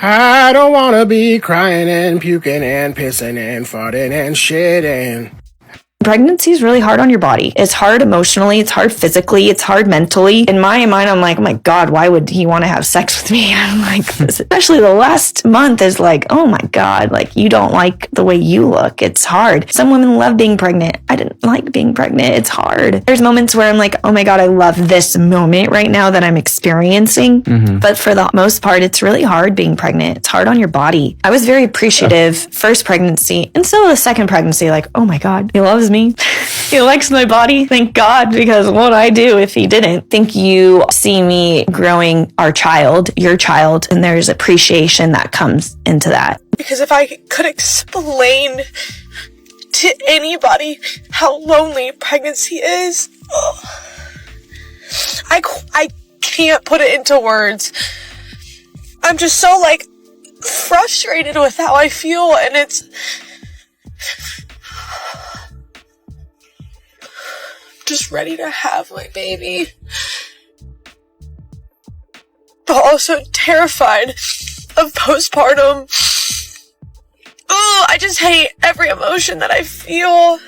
I don't wanna be crying and puking and pissing and farting and shitting. Pregnancy is really hard on your body. It's hard emotionally. It's hard physically. It's hard mentally. In my mind, I'm like, oh my God, why would he want to have sex with me? I'm like, especially the last month is like, oh my God, like you don't like the way you look. It's hard. Some women love being pregnant. I didn't like being pregnant. It's hard. There's moments where I'm like, oh my God, I love this moment right now that I'm experiencing. But for the most part, it's really hard being pregnant. It's hard on your body. I was very appreciative first pregnancy and still the second pregnancy, like, oh my God, he loves me. He likes my body. Thank God, because what would I do if he didn't? I think you see me growing our child, your child, and there's appreciation that comes into that. Because if I could explain to anybody how lonely pregnancy is, I can't put it into words. I'm just so frustrated with how I feel, and it's just ready to have my baby, but also terrified of postpartum. I just hate every emotion that I feel.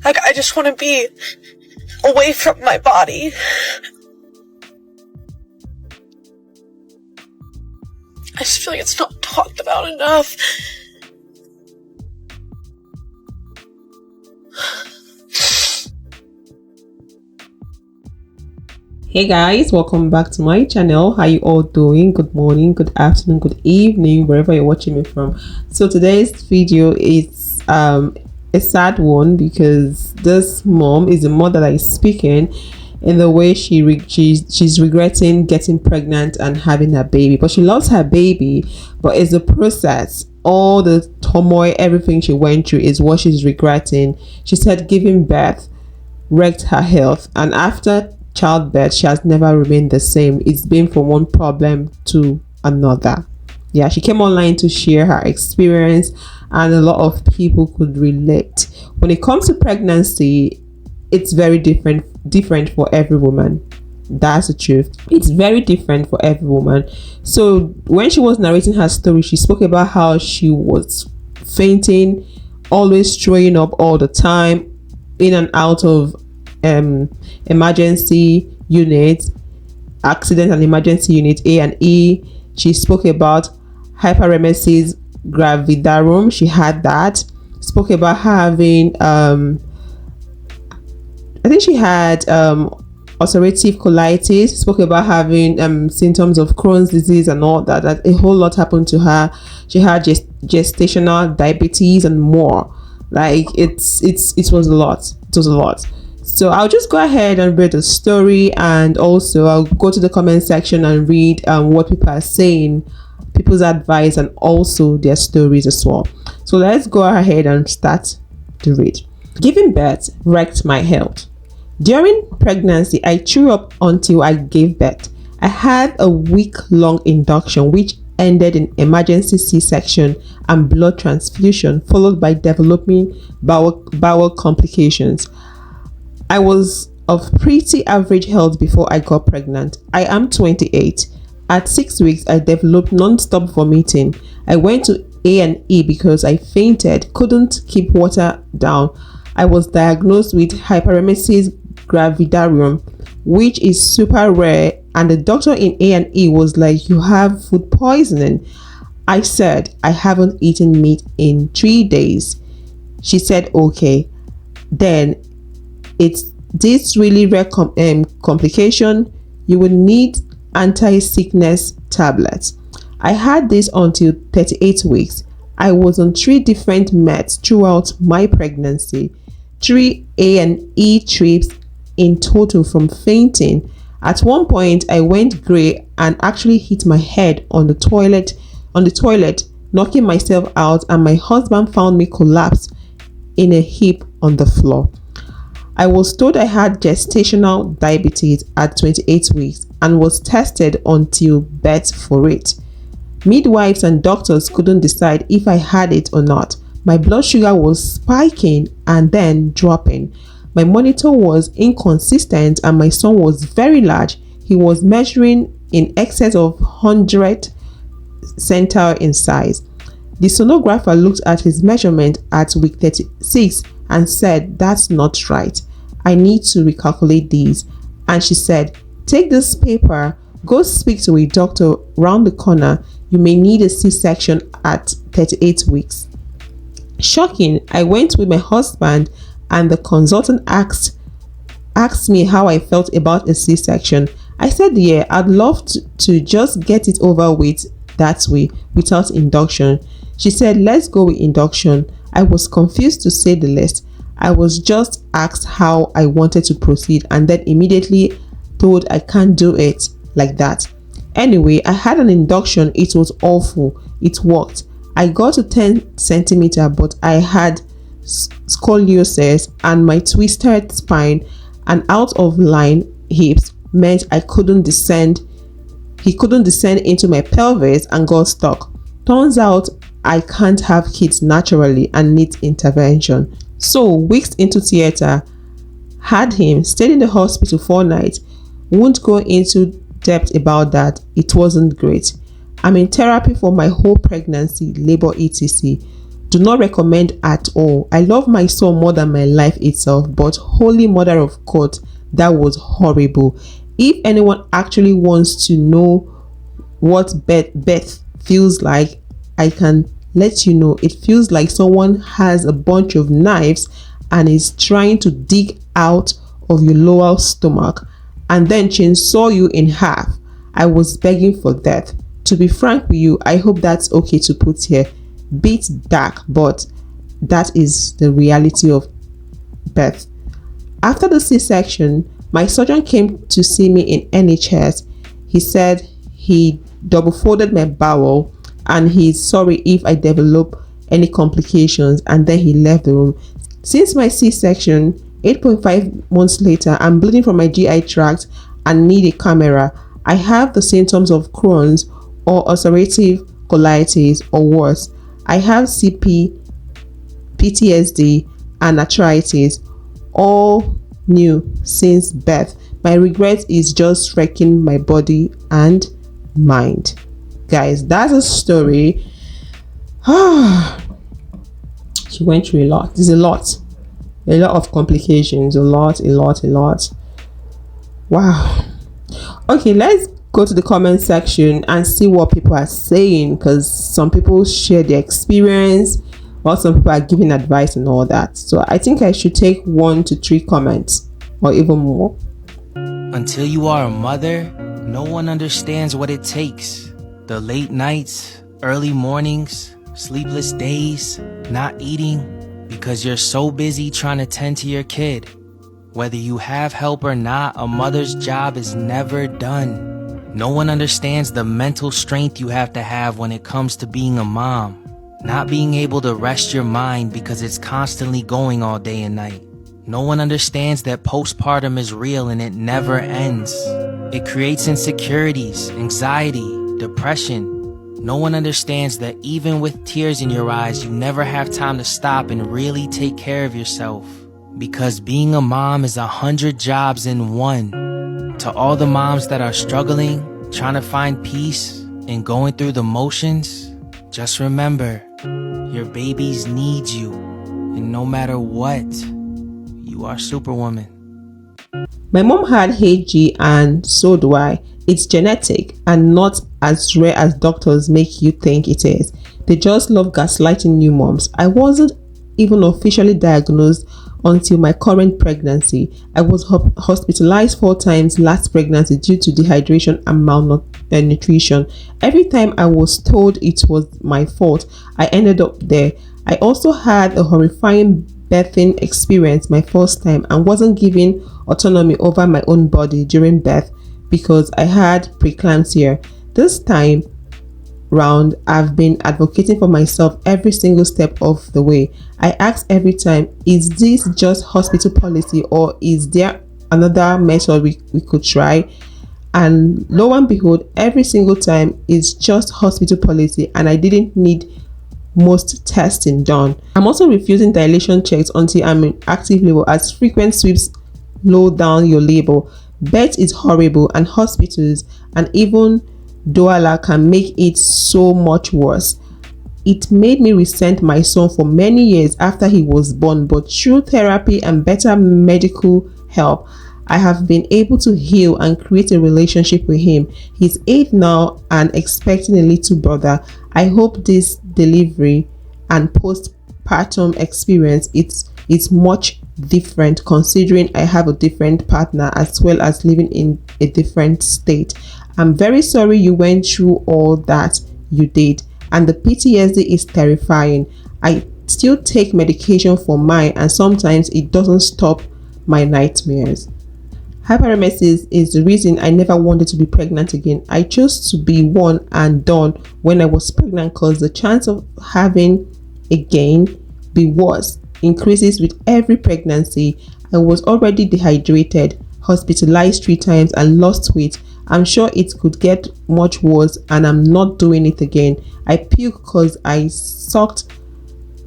I just want to be away from my body. I just feel like it's not talked about enough. Hey guys, welcome back to my channel. How you all doing? Good morning, good afternoon, good evening, wherever you're watching me from. So today's video is a sad one because this mom is the mother that is speaking in the way she's regretting getting pregnant and having a baby, but she loves her baby, but it's the process, all the turmoil, everything she went through is what she's regretting. She said giving birth wrecked her health, and after childbirth she has never remained the same. It's been from one problem to another. Yeah, she came online to share her experience, and a lot of people could relate. When it comes to pregnancy, it's very different for every woman. That's the truth. It's very different for every woman. So when she was narrating her story, she spoke about how she was fainting, always throwing up all the time, in and out of emergency unit, accident and emergency unit A and E. She spoke about hyperemesis gravidarum. She had that. Spoke about having I think she had ulcerative colitis. Spoke about having symptoms of Crohn's disease and all that. That a whole lot happened to her. She had gestational diabetes and more. Like it was a lot. It was a lot. So I'll just go ahead and read the story, and also I'll go to the comment section and read what people are saying, people's advice, and also their stories as well. So let's go ahead and start to read. Giving birth wrecked my health. During pregnancy, I threw up until I gave birth. I had a week-long induction which ended in emergency C-section and blood transfusion, followed by developing bowel complications. I was of pretty average health before I got pregnant. I am 28. At 6 weeks, I developed non-stop vomiting. I went to A&E because I fainted, couldn't keep water down. I was diagnosed with hyperemesis gravidarum, which is super rare, and the doctor in A&E was like, you have food poisoning. I said, I haven't eaten meat in 3 days. She said, okay. Then it's this really rare complication. You will need anti-sickness tablets. I had this until 38 weeks. I was on 3 different meds throughout my pregnancy, 3 A&E trips in total from fainting. At one point, I went grey and actually hit my head on the toilet, knocking myself out, and my husband found me collapsed in a heap on the floor. I was told I had gestational diabetes at 28 weeks and was tested until birth for it. Midwives and doctors couldn't decide if I had it or not. My blood sugar was spiking and then dropping. My monitor was inconsistent and my son was very large. He was measuring in excess of 100 centile in size. The sonographer looked at his measurement at week 36 and said, "That's not right. I need to recalculate these." And she said, "Take this paper, go speak to a doctor round the corner. You may need a C-section at 38 weeks. Shocking, I went with my husband and the consultant asked me how I felt about a C-section. I said, yeah, I'd love to just get it over with that way without induction. She said, let's go with induction. I was confused to say the least. I was just asked how I wanted to proceed and then immediately told I can't do it like that. Anyway, I had an induction. It was awful. It worked. I got to 10 centimeter, but I had scoliosis and my twisted spine and out of line hips meant I couldn't descend. He couldn't descend into my pelvis and got stuck. Turns out I can't have kids naturally and need intervention. So weeks into theater, had him, stayed in the hospital 4 nights. Won't go into depth about that. It wasn't great. I'm in therapy for my whole pregnancy, labor, etc. Do not recommend at all. I love my son more than my life itself, but holy mother of God, that was horrible. If anyone actually wants to know what birth feels like, I can let you know. It feels like someone has a bunch of knives and is trying to dig out of your lower stomach and then chainsaw you in half. I was begging for death. To be frank with you, I hope that's okay to put here. Bit dark, but that is the reality of birth. After the C-section, my surgeon came to see me in NHS. He said he double folded my bowel and he's sorry if I develop any complications, and then he left the room. Since my C-section, 8.5 months later, I'm bleeding from my GI tract and need a camera. I have the symptoms of Crohn's or ulcerative colitis or worse. I have CP, PTSD and arthritis, all new since birth. My regret is just wrecking my body and mind. Guys, that's a story. She went through a lot. There's a lot of complications. A lot. Wow. Okay, let's go to the comment section and see what people are saying, because some people share their experience while some people are giving advice and all that. So I think I should take 1 to 3 comments or even more. Until you are a mother, no one understands what it takes. The late nights, early mornings, sleepless days, not eating because you're so busy trying to tend to your kid. Whether you have help or not, a mother's job is never done. No one understands the mental strength you have to have when it comes to being a mom. Not being able to rest your mind because it's constantly going all day and night. No one understands that postpartum is real and it never ends. It creates insecurities, anxiety, depression. No one understands that even with tears in your eyes, you never have time to stop and really take care of yourself. Because being a mom is 100 jobs in one. To all the moms that are struggling, trying to find peace, and going through the motions, just remember, your babies need you. And no matter what, you are Superwoman. My mom had HG and so do I. It's genetic and not as rare as doctors make you think it is. They just love gaslighting new moms. I wasn't even officially diagnosed until my current pregnancy. I was hospitalized 4 times last pregnancy due to dehydration and malnutrition. Every time I was told it was my fault, I ended up there. I also had a horrifying birthing experience my first time and wasn't given autonomy over my own body during birth because I had preeclampsia. This time round, I've been advocating for myself every single step of the way. I ask every time, is this just hospital policy or is there another method we could try? And lo and behold, every single time it's just hospital policy and I didn't need most testing done. I'm also refusing dilation checks until I'm in active labor, as frequent sweeps low down your labor. Birth is horrible, and hospitals and even douala can make it so much worse. It made me resent my son for many years after he was born, but through therapy and better medical help, I have been able to heal and create a relationship with him. He's 8 now and expecting a little brother. I hope this delivery and postpartum experience it's much different, considering I have a different partner as well as living in a different state. I'm very sorry you went through all that you did, and the PTSD is terrifying. I still take medication for mine, and sometimes it doesn't stop my nightmares. Hyperemesis is the reason I never wanted to be pregnant again. I chose to be one and done when I was pregnant because the chance of having again be worse increases with every pregnancy. I was already dehydrated, hospitalized 3 times, and lost weight. I'm sure it could get much worse, and I'm not doing it again. I puke because I sucked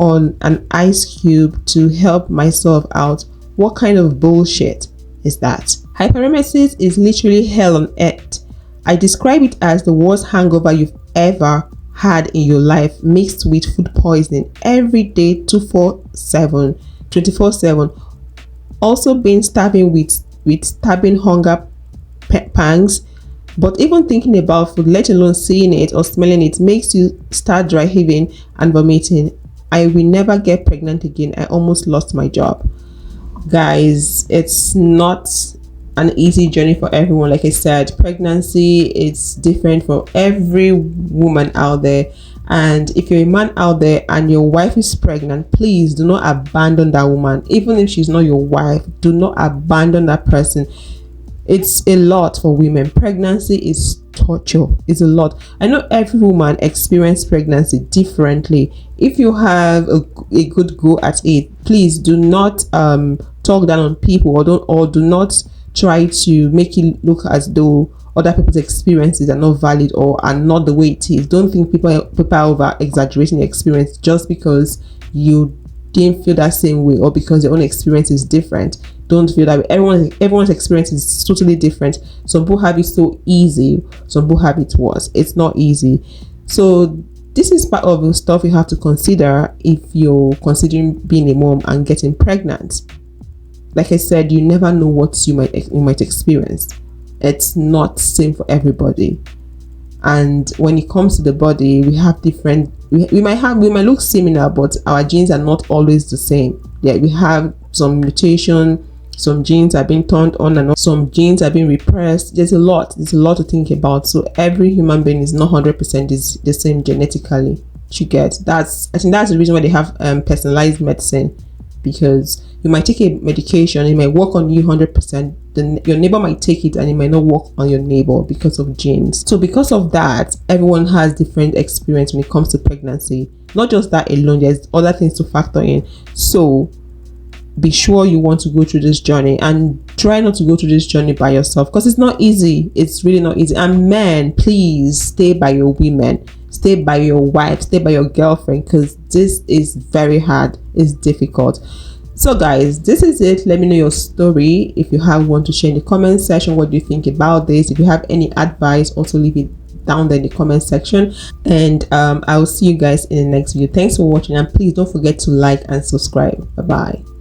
on an ice cube to help myself out. What kind of bullshit is that? Hyperemesis is literally hell on earth. I describe it as the worst hangover you've ever had in your life, mixed with food poisoning every day, 24/7. Also being starving with stabbing hunger pangs. But even thinking about food, let alone seeing it or smelling it, makes you start dry heaving and vomiting. I will never get pregnant again. I almost lost my job. Guys, it's not an easy journey for everyone. Like I said, pregnancy is different for every woman out there. And if you're a man out there and your wife is pregnant, please do not abandon that woman. Even if she's not your wife, do not abandon that person. It's a lot for women. Pregnancy is torture. It's a lot. I know every woman experiences pregnancy differently. If you have a good go at it, please do not talk down on people, or do not try to make it look as though other people's experiences are not valid or are not the way it is. Don't think people are over exaggerating the experience just because you didn't feel that same way or because your own experience is different. Don't feel that way. Everyone's experience is totally different. Some people have it so easy, some people have it worse. It's not easy. So this is part of the stuff you have to consider if you're considering being a mom and getting pregnant. Like I said, you never know what you might experience. It's not same for everybody. And when it comes to the body, we have different. We might look similar, but our genes are not always the same. Yeah, we have some mutation. Some genes are being turned on and off. Some genes are being repressed. There's a lot to think about. So every human being is not 100% the same genetically. You get I think that's the reason why they have personalized medicine, because you might take a medication, it might work on you 100%, then your neighbor might take it and it might not work on your neighbor because of genes. So because of that, everyone has different experience when it comes to pregnancy. Not just that alone, there's other things to factor in. So be sure you want to go through this journey, and try not to go through this journey by yourself, because it's not easy. It's really not easy. And men, please stay by your women, stay by your wife, stay by your girlfriend, because this is very hard. It's difficult. So guys, this is it. Let me know your story. If you have one to share in the comment section, what do you think about this? If you have any advice, also leave it down there in the comment section, and I will see you guys in the next video. Thanks for watching, and please don't forget to like and subscribe. Bye bye.